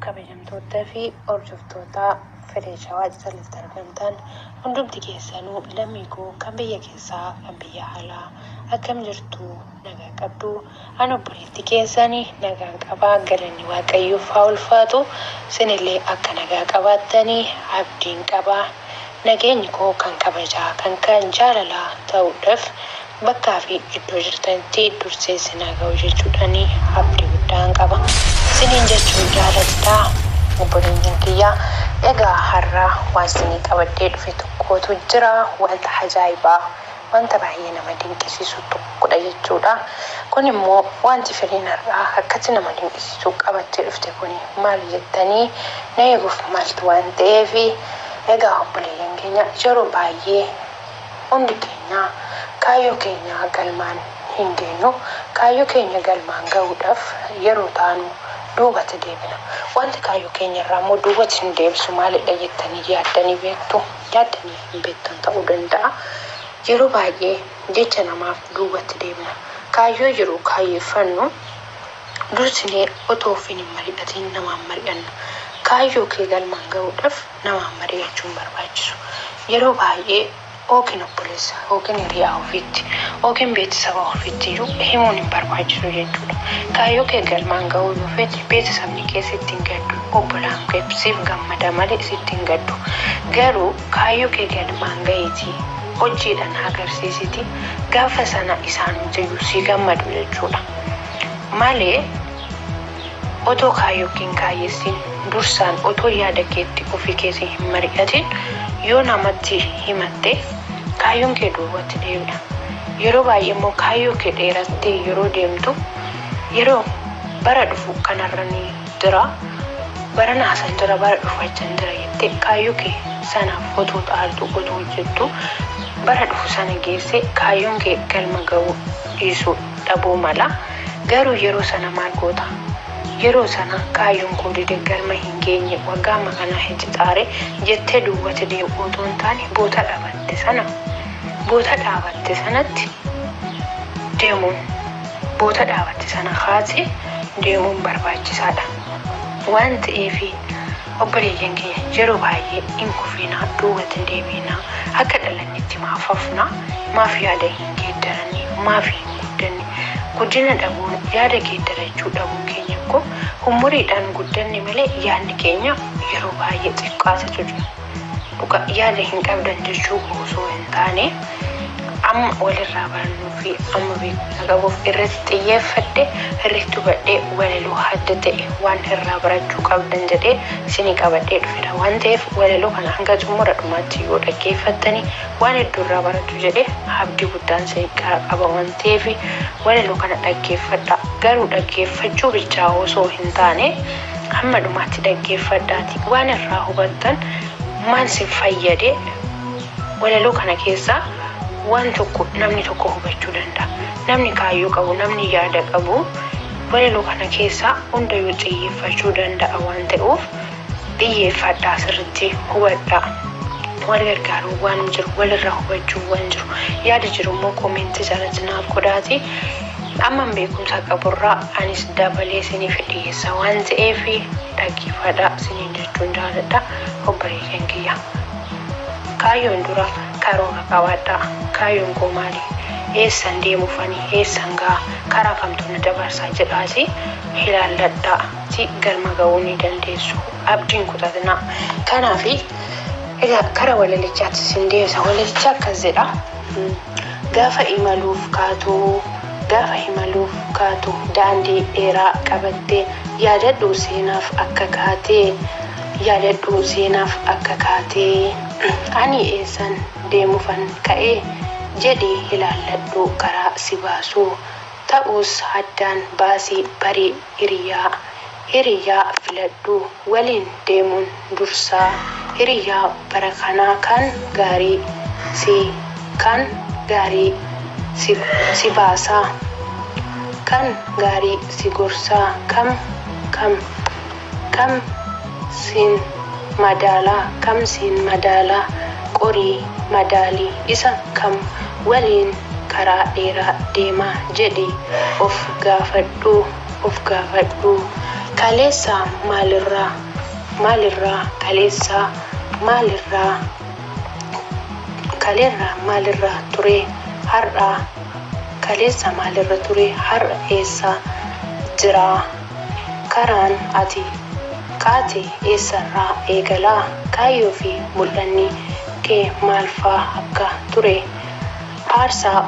kabajamtoota fi hordoftoota fedhii shawaa jalatti argamtan hundumti keessanuu lammii koo kan biyya keessaa kan biyya alaa akkam jirtu nagaa qabdu ani obboleetti keessanii nagaan qabaa galanni waaqayyoof haa ulfaatu sinillee akka nagaa qabaattanii abdiin qabaa nageenyi koo kan kabajaa kan jaalalaa ta'uudhaaf bakkaa fi iddoo jirtanitti dursee sinaa ga'u jechuudhaanii abdii guddaan qaba. Siniin jechuun jaalattaa obboleeyyan kiyyaa egaa har'a waan isinii qabadhee dhufe tokkotu jira wanta ajaa'ibaa wanta baay'ee nama dinqisiisu tokkodha jechuudha. Kun immoo wanti fedhiin har'aa akkatti nama dinqisiisu qabattee dhufte kuni maal jettanii na eeguuf maaltu waan ta'eef egaa obboleeyyan keenya yeroo baay'ee hundi keenya kaayyoo keenya galmaan hin geenyu kaayyoo keenya galmaan ga'uudhaaf yeroo taanu duubatti deebina. Wanti kaayyoo keenya irraa immoo duubatti hin deebisu maalidha jettanii yaaddanii beektu yaaddanii hin beektan ta'uu danda'a. Yeroo baay'ee jecha namaaf duubatti deebina. Kaayyoo jiru kaayyeeffannu dursinee otoo ofiin hin mari'atiin namaan mari'anna. Kaayyoo kee galmaan ga'uudhaaf namaan mari'achuun barbaachisu. Yeroo baay'ee yookiin obboleessa yookiin hiriyaa ofiitti yookiin beeksisa ofiitti iyyuu himuun hin barbaachisu jechuudha. Kaayyoo kee galmaan ga'uu yoo feete beeksisni kee sitti hin gaddu obbolaan kee siif gammada malee sitti hin gaddu. Garuu kaayyoo kee galmaan ga'eetii hojiidhaan agarsiisiti gaafa sana isaan jiru si gammadu jechuudha. Malee otoo kaayyoo kee hin kaayyeessin dursaan otoo yaada keetti ofii keetii hin mari'atin yoo namatti himatte kaayyoon kee duubatti deebi'a. Yeroo baay'ee immoo kaayyoo kee dheerattee yeroo deemtu yeroo bara dhufu kanarranii jira bara naasan jira bara dhufachan jira jettee kaayyoo kee sanaaf otoo xaaltu otoo hojjettu bara dhufu sana geesse kaayyoon kee galma ga'uu dhiisuu dhabuu mala. Garuu yeroo sana maal goota? Yeroo sana kaayyoon koo dide galma hin geenye waggaa makanaa hin xaare jettee duubatti deebi'uu otoo hin taane boota dhaabatte sanatti deemuun boota dhaabatte sana kaasee deemuun barbaachisaadha. Waan ta'eef obboleeyyan keenya yeroo baay'ee hin kufinaa duubatti deebinaa akka dhalannetti maaf hafnaa maaf yaada hin geeddaranii maaf hin guddanne guddina dhabuun yaada geeddarachuu dhabuu keenya koo umuriidhaan guddanne malee yaadni keenya yeroo baay'ee xiqqaatatu jira. Dhuga yaada hin qabdan jechuu osoo hin taane amma walirraa barannuu fi amma beekumsa qabuuf irratti xiyyeeffadhe irratti hubadhee walaloo adda ta'e waan irraa barachuu qabdan jedhee isinii qabadhee dhufedha. Waan ta'eef walaloo kana hanga xumura dhumaatti yoo dhaggeeffattanii waan hedduu irraa barachuu jedhee abdii guddaan isinii qaba waan ta'eef walaloo kana dhaggeeffadha. Garuu dhaggeeffachuu bichaa osoo hin taane hamma dhumaatti dhaggeeffadhaati waan irraa hubattan maal si fayyade walaloo kana keessaa waan tokko namni tokko hubachuu danda'a. Namni kaayyoo qabu namni yaada qabu walaloo kana keessaa hundayyuu xiyyeeffachuu danda'a waan ta'uuf xiyyeeffadhaa sirriitti hubadhaa. Wal gargaaruu waan jiru walirraa hubachuu waan jiru yaada jiru immoo koomentii jalatti naaf godhaati. Amman beekumsa qaburraa anis dabalee isiniif dhiyeessa waan ta'eef dhaggeeffadhaa isiniin jechuun jaaladha obboleeyyan kiyya. Kaayyoon dura karoora qabaadhaa. Kaayyoon koo maali? Eessan deemuufanii eessan ga'a karaa kamtu na dabarsaa jedhaati ilaalladhaa si galma ga'uu ni dandeessu abdiin kutatinaa. Kanaaf egaa karaa walalichaatti sin deebisa. Walalicha akkas jedha. Gaafa imaluuf kaatu daandii dheeraa qabattee yaadadhu seenaaf akka kaatee ani eessan deemuufan ka'ee jedhee ilaalladhu karaa si baasuu ta'us addaan baasii barii hiriyaa filadhu waliin deemuun dursaa hiriyaa bara kanaa kan gaarii si baasaa kan gaarii si gorsaa kam siin madaalaa qorii madaalii isa kam waliin karaa dheeraa deemaa jedhee of gaafadhu Kaleessa maalirraa kaleerraa ture har'a kaleessa maalirra ture har'a eessa jira karaan ati kaate eessarraa eegalaa kaayyoo fi mul'anni kee maalfaa akka ture aarsaa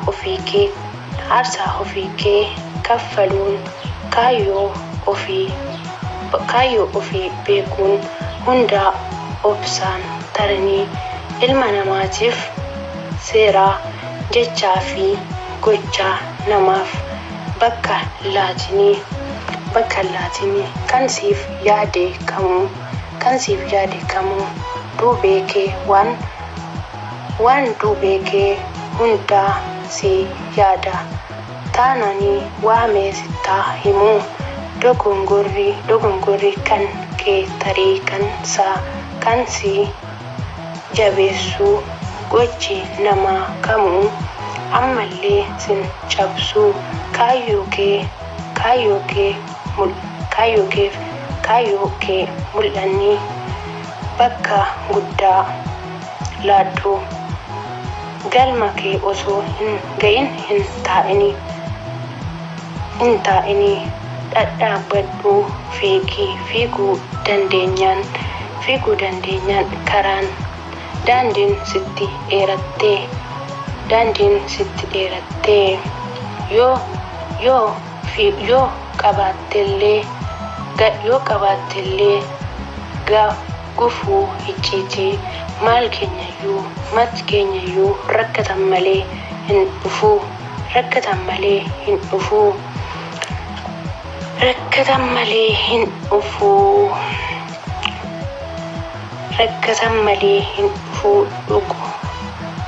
ofii kee kaffaluun kaayyoo ofii beekuun hundaa obsaan taranii ilma namaatiif seeraa jechaa fi gochaa namaaf bakka laatinii kan siif yaade kamuu duubee kee waan duubee kee hundaa si yaada taananii waamee sittaa himuu dogongorri kan kee tarii kan si jabeessuu gochi namaa kamuu ammallee sin cabsuu kaayyoo kee mul'anni bakka guddaa laadhu galma kee osoo hin ga'in hin taa'inii dhadhaabadhu fiiguu dandeenyaan karaan daandiin sitti dheerattee yoo qabaattellee gufuu icciitii mati keenyayyuu rakkatan malee hin dhufuu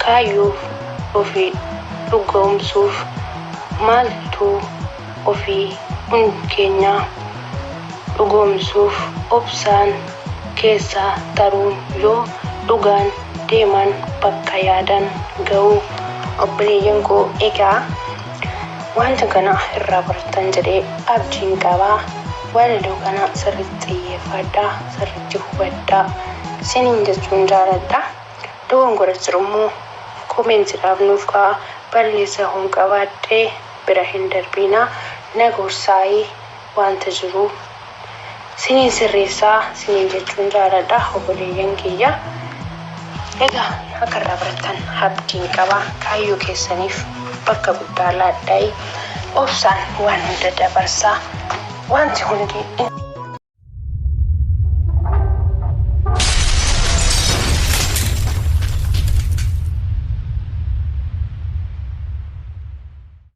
kaayyoo ofii dhugoomsuuf maaltu ofii keenya dhugoomsuuf obsaan keessaa taruun yoo dhugaan deeman bakka yaadan ga'u. Obboleeyyan koo egaa wanta kana irraa baratan jedhee abdiin qabaa. Walaloo kana sirriitti xiyyeeffadhaa, sirriitti hubadhaa isiniin jechuun jaaladha. Dogongora jirummoo koomentiidhaaf nuuf ka'a. Balleessaa hin qabaadhee bira hin darbinaa na gorsaayii wanta jiru isiniin sirreessaa isiniin jechuun jaaladha obboleeyyan kiyya. Egaa akka irraa baratan abdiin qabaa. Kaayyoo keessaniif bakka guddaa laadhaa obsaan waan hunda dabarsaa wanti hundi